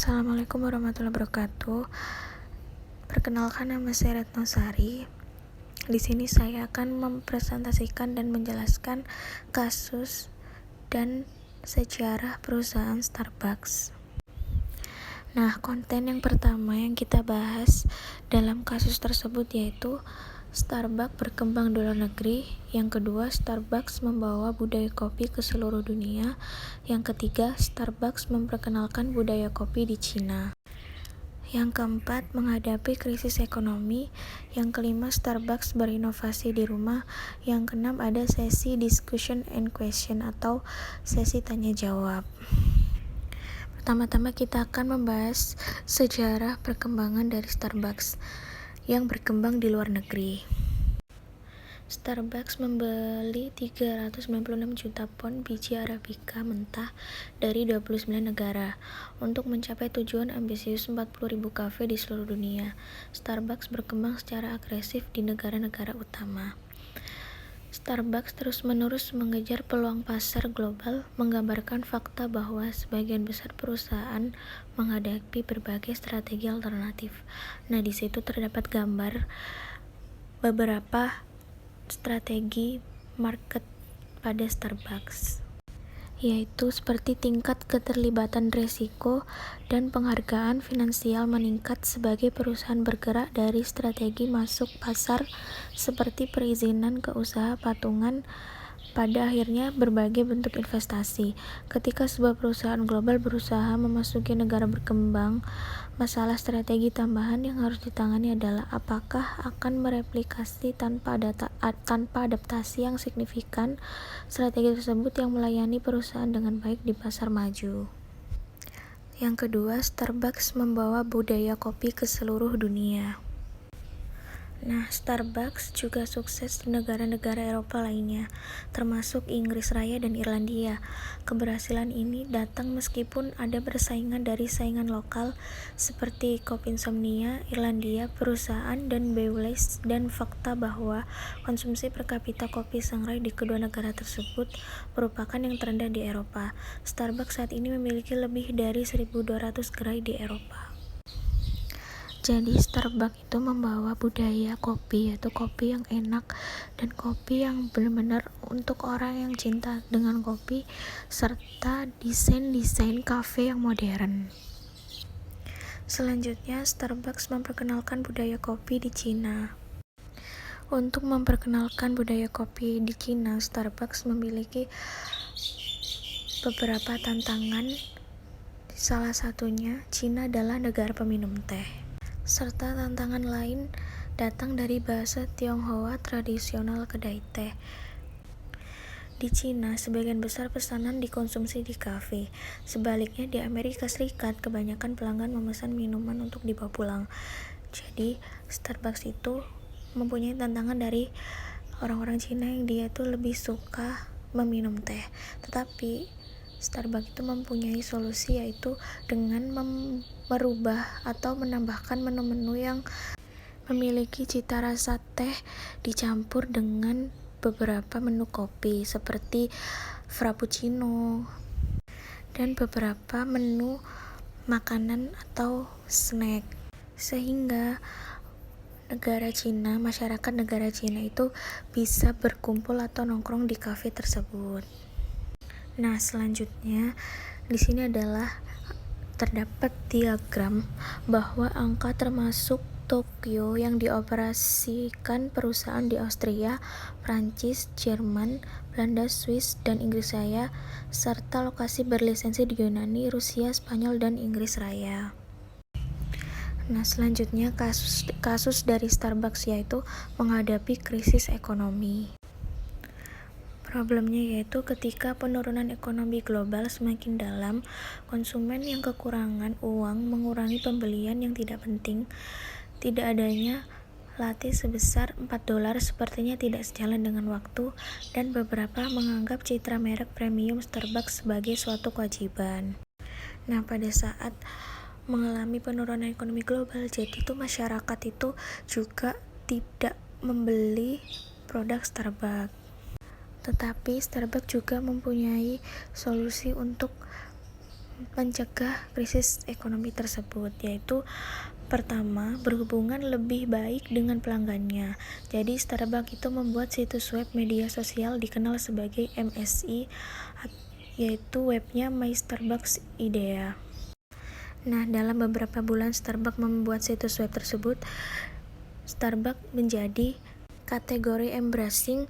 Assalamualaikum warahmatullahi wabarakatuh. Perkenalkan, nama saya Retno Sari. Di sini saya akan mempresentasikan dan menjelaskan kasus dan sejarah perusahaan Starbucks. Nah, konten yang pertama yang kita bahas dalam kasus tersebut yaitu Starbucks berkembang di luar negeri. Yang kedua, Starbucks membawa budaya kopi ke seluruh dunia. Yang ketiga, Starbucks memperkenalkan budaya kopi di Cina. Yang keempat, menghadapi krisis ekonomi. Yang kelima, Starbucks berinovasi di rumah. Yang keenam, ada sesi discussion and question atau sesi tanya jawab. Pertama-tama kita akan membahas sejarah perkembangan dari Starbucks yang berkembang di luar negeri. Starbucks membeli 396 juta pon biji Arabica mentah dari 29 negara untuk mencapai tujuan ambisius 40.000 kafe di seluruh dunia. Starbucks berkembang secara agresif di negara-negara utama. Starbucks terus-menerus mengejar peluang pasar global, menggambarkan fakta bahwa sebagian besar perusahaan menghadapi berbagai strategi alternatif. Nah, di situ terdapat gambar beberapa strategi market pada Starbucks, yaitu seperti tingkat keterlibatan risiko dan penghargaan finansial meningkat sebagai perusahaan bergerak dari strategi masuk pasar seperti perizinan ke usaha patungan, pada akhirnya berbagai bentuk investasi. Ketika sebuah perusahaan global berusaha memasuki negara berkembang, masalah strategi tambahan yang harus ditangani adalah apakah akan mereplikasi tanpa adaptasi yang signifikan strategi tersebut yang melayani perusahaan dengan baik di pasar maju. Yang kedua, Starbucks membawa budaya kopi ke seluruh dunia. Nah, Starbucks juga sukses di negara-negara Eropa lainnya, termasuk Inggris Raya dan Irlandia. Keberhasilan ini datang meskipun ada persaingan dari saingan lokal seperti Kopi Insomnia, Irlandia, perusahaan, dan Baileys, dan fakta bahwa konsumsi per kapita kopi sangrai di kedua negara tersebut merupakan yang terendah di Eropa. Starbucks saat ini memiliki lebih dari 1.200 gerai di Eropa. Jadi Starbucks itu membawa budaya kopi, yaitu kopi yang enak dan kopi yang benar-benar untuk orang yang cinta dengan kopi, serta desain kafe yang modern. Selanjutnya, Starbucks memperkenalkan budaya kopi di Cina. Untuk memperkenalkan budaya kopi di Cina, Starbucks memiliki beberapa tantangan. Salah satunya, Cina adalah negara peminum teh. Serta tantangan lain datang dari bahasa Tionghoa tradisional kedai teh. Di Cina, sebagian besar pesanan dikonsumsi di kafe. Sebaliknya, di Amerika Serikat, kebanyakan pelanggan memesan minuman untuk dibawa pulang. Jadi, Starbucks itu mempunyai tantangan dari orang-orang Cina yang dia itu lebih suka meminum teh. Tetapi Starbucks itu mempunyai solusi, yaitu dengan merubah atau menambahkan menu-menu yang memiliki cita rasa teh dicampur dengan beberapa menu kopi seperti frappuccino dan beberapa menu makanan atau snack, sehingga masyarakat negara Cina itu bisa berkumpul atau nongkrong di kafe tersebut. Nah, selanjutnya di sini terdapat diagram bahwa angka termasuk Tokyo yang dioperasikan perusahaan di Austria, Prancis, Jerman, Belanda, Swiss, dan Inggris Raya, serta lokasi berlisensi di Yunani, Rusia, Spanyol, dan Inggris Raya. Nah, selanjutnya kasus dari Starbucks yaitu menghadapi krisis ekonomi. Problemnya yaitu ketika penurunan ekonomi global semakin dalam, konsumen yang kekurangan uang mengurangi pembelian yang tidak penting. Tidak adanya latte sebesar $4 sepertinya tidak sejalan dengan waktu, dan beberapa menganggap citra merek premium Starbucks sebagai suatu kewajiban. Nah, pada saat mengalami penurunan ekonomi global, jadi itu masyarakat itu juga tidak membeli produk Starbucks. Tetapi Starbucks juga mempunyai solusi untuk mencegah krisis ekonomi tersebut, yaitu pertama, berhubungan lebih baik dengan pelanggannya. Jadi Starbucks itu membuat situs web media sosial dikenal sebagai MSI, yaitu webnya My Starbucks Idea. Nah, dalam beberapa bulan Starbucks membuat situs web tersebut, Starbucks menjadi kategori embracing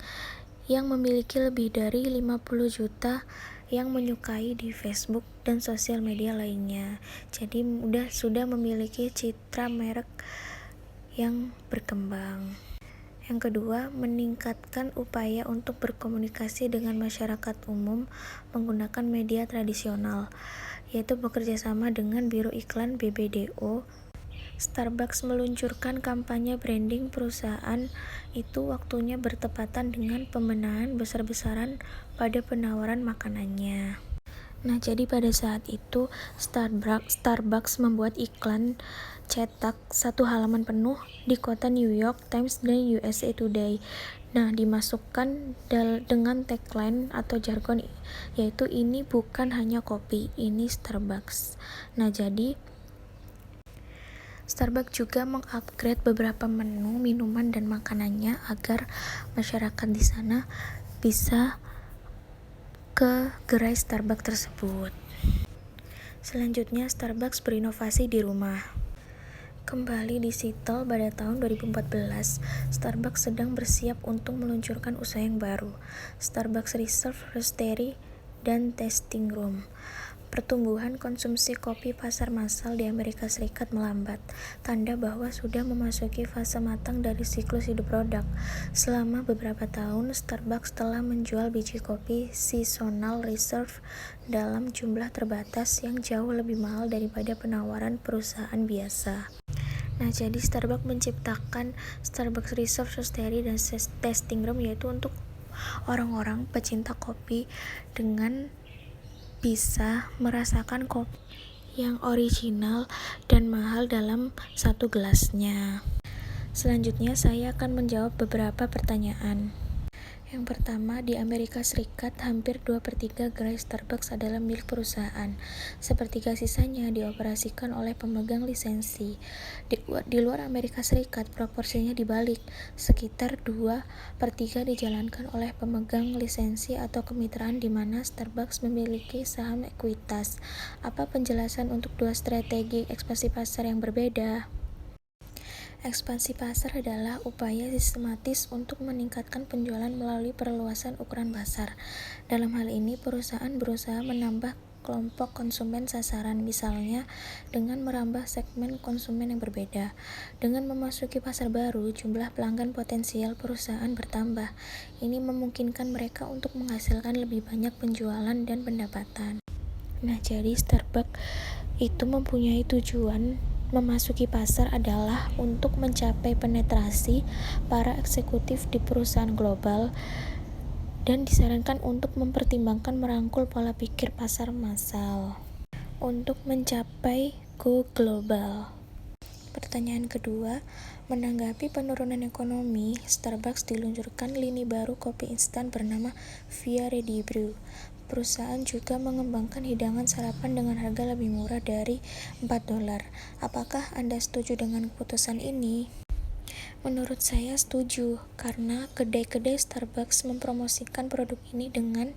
yang memiliki lebih dari 50 juta yang menyukai di Facebook dan sosial media lainnya. Jadi sudah memiliki citra merek yang berkembang. Yang kedua, meningkatkan upaya untuk berkomunikasi dengan masyarakat umum menggunakan media tradisional, yaitu bekerja sama dengan Biro Iklan BBDO. Starbucks meluncurkan kampanye branding perusahaan itu waktunya bertepatan dengan pembenahan besar-besaran pada penawaran makanannya. Nah, jadi pada saat itu Starbucks membuat iklan cetak 1 halaman penuh di kota New York Times dan USA Today. Nah, dimasukkan dengan tagline atau jargon, yaitu ini bukan hanya kopi, ini Starbucks. Nah, jadi Starbucks juga mengupgrade beberapa menu minuman dan makanannya agar masyarakat di sana bisa ke gerai Starbucks tersebut. Selanjutnya, Starbucks berinovasi di rumah. Kembali di Seattle pada tahun 2014, Starbucks sedang bersiap untuk meluncurkan usaha yang baru, Starbucks Reserve Roastery dan Tasting Room. Pertumbuhan konsumsi kopi pasar massal di Amerika Serikat melambat, tanda bahwa sudah memasuki fase matang dari siklus hidup produk. Selama beberapa tahun, Starbucks telah menjual biji kopi seasonal reserve dalam jumlah terbatas yang jauh lebih mahal daripada penawaran perusahaan biasa. Nah, jadi Starbucks menciptakan Starbucks Reserve Roastery dan Tasting Room, yaitu untuk orang-orang pecinta kopi dengan bisa merasakan kopi yang original dan mahal dalam satu gelasnya. Selanjutnya saya akan menjawab beberapa pertanyaan. Yang pertama, di Amerika Serikat hampir 2/3 gerai Starbucks adalah milik perusahaan. Sepertiga sisanya dioperasikan oleh pemegang lisensi. Di luar Amerika Serikat proporsinya dibalik, sekitar 2/3 dijalankan oleh pemegang lisensi atau kemitraan di mana Starbucks memiliki saham ekuitas. Apa penjelasan untuk dua strategi ekspansi pasar yang berbeda? Ekspansi pasar adalah upaya sistematis untuk meningkatkan penjualan melalui perluasan ukuran pasar. Dalam hal ini, perusahaan berusaha menambah kelompok konsumen sasaran, misalnya dengan merambah segmen konsumen yang berbeda. Dengan memasuki pasar baru, jumlah pelanggan potensial perusahaan bertambah. Ini memungkinkan mereka untuk menghasilkan lebih banyak penjualan dan pendapatan. Nah, jadi Starbucks itu mempunyai tujuan memasuki pasar adalah untuk mencapai penetrasi para eksekutif di perusahaan global dan disarankan untuk mempertimbangkan merangkul pola pikir pasar massal untuk mencapai go global. Pertanyaan kedua, menanggapi penurunan ekonomi, Starbucks diluncurkan lini baru kopi instan bernama Via Ready Brew. Perusahaan juga mengembangkan hidangan sarapan dengan harga lebih murah dari $4. Apakah Anda setuju dengan keputusan ini? Menurut saya setuju, karena kedai-kedai Starbucks mempromosikan produk ini dengan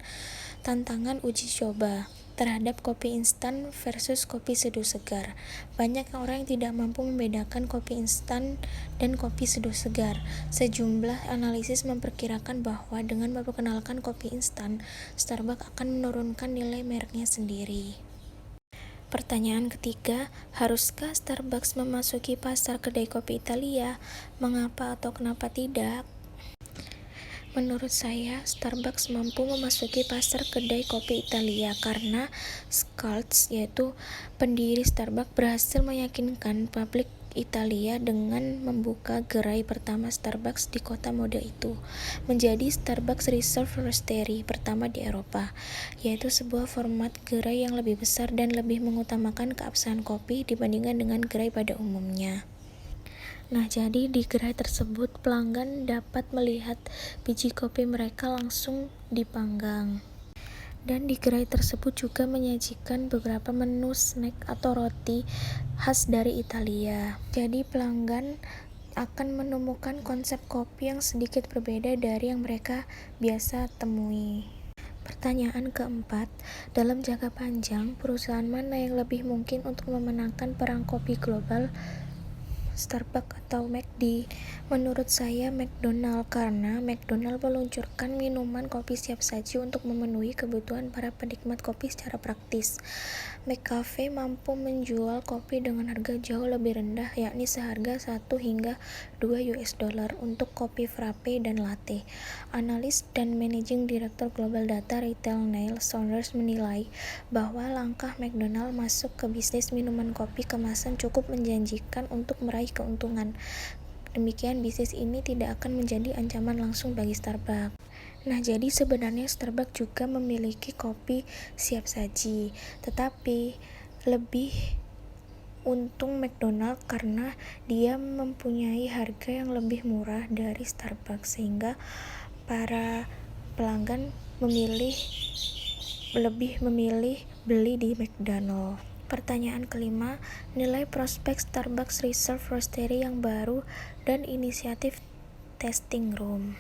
tantangan uji coba terhadap kopi instan versus kopi seduh segar. Banyak orang yang tidak mampu membedakan kopi instan dan kopi seduh segar. Sejumlah analisis memperkirakan bahwa dengan memperkenalkan kopi instan, Starbucks akan menurunkan nilai mereknya sendiri. Pertanyaan ketiga, haruskah Starbucks memasuki pasar kedai kopi Italia? Mengapa atau kenapa tidak? Menurut saya, Starbucks mampu memasuki pasar kedai kopi Italia karena Scalz, yaitu pendiri Starbucks, berhasil meyakinkan publik Italia dengan membuka gerai pertama Starbucks di kota mode itu, menjadi Starbucks Reserve Roastery pertama di Eropa, yaitu sebuah format gerai yang lebih besar dan lebih mengutamakan keabsahan kopi dibandingkan dengan gerai pada umumnya. Nah, jadi di gerai tersebut pelanggan dapat melihat biji kopi mereka langsung dipanggang. Dan di gerai tersebut juga menyajikan beberapa menu snack atau roti khas dari Italia. Jadi pelanggan akan menemukan konsep kopi yang sedikit berbeda dari yang mereka biasa temui. Pertanyaan keempat, dalam jangka panjang, perusahaan mana yang lebih mungkin untuk memenangkan perang kopi global? Starbucks atau McD? Menurut saya McDonald, karena McDonald meluncurkan minuman kopi siap saji untuk memenuhi kebutuhan para penikmat kopi secara praktis. McCafe mampu menjual kopi dengan harga jauh lebih rendah, yakni seharga 1 hingga 2 US dollar untuk kopi frappe dan latte. Analis dan Managing Director Global Data Retail Neil Saunders menilai bahwa langkah McDonald masuk ke bisnis minuman kopi kemasan cukup menjanjikan untuk meraih keuntungan. Demikian, bisnis ini tidak akan menjadi ancaman langsung bagi Starbucks. Nah, jadi sebenarnya Starbucks juga memiliki kopi siap saji, tetapi lebih untung McDonald karena dia mempunyai harga yang lebih murah dari Starbucks, sehingga para pelanggan lebih memilih beli di McDonald. Pertanyaan kelima, nilai prospek Starbucks Reserve Roastery yang baru dan inisiatif tasting room.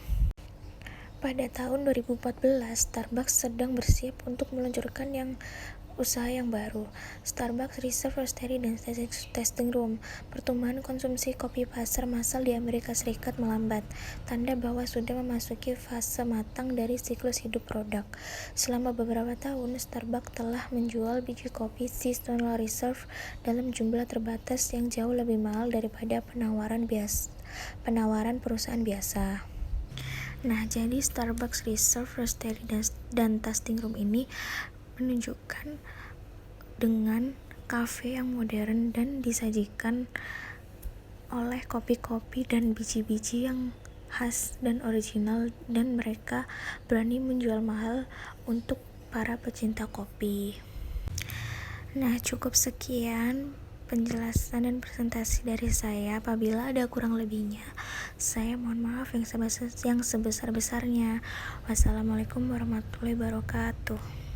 Pada tahun 2014, Starbucks sedang bersiap untuk meluncurkan usaha yang baru, Starbucks Reserve Roastery dan Tasting Room. Pertumbuhan konsumsi kopi pasar massal di Amerika Serikat melambat, tanda bahwa sudah memasuki fase matang dari siklus hidup produk. Selama beberapa tahun, Starbucks telah menjual biji kopi Seasonal Reserve dalam jumlah terbatas yang jauh lebih mahal daripada penawaran perusahaan biasa. Nah, jadi Starbucks Reserve Roastery dan Tasting Room ini menunjukkan dengan kafe yang modern dan disajikan oleh kopi-kopi dan biji-biji yang khas dan original, dan mereka berani menjual mahal untuk para pecinta kopi. Nah, cukup sekian penjelasan dan presentasi dari saya. Apabila ada kurang lebihnya, saya mohon maaf yang sebesar-besarnya. Wassalamualaikum warahmatullahi wabarakatuh.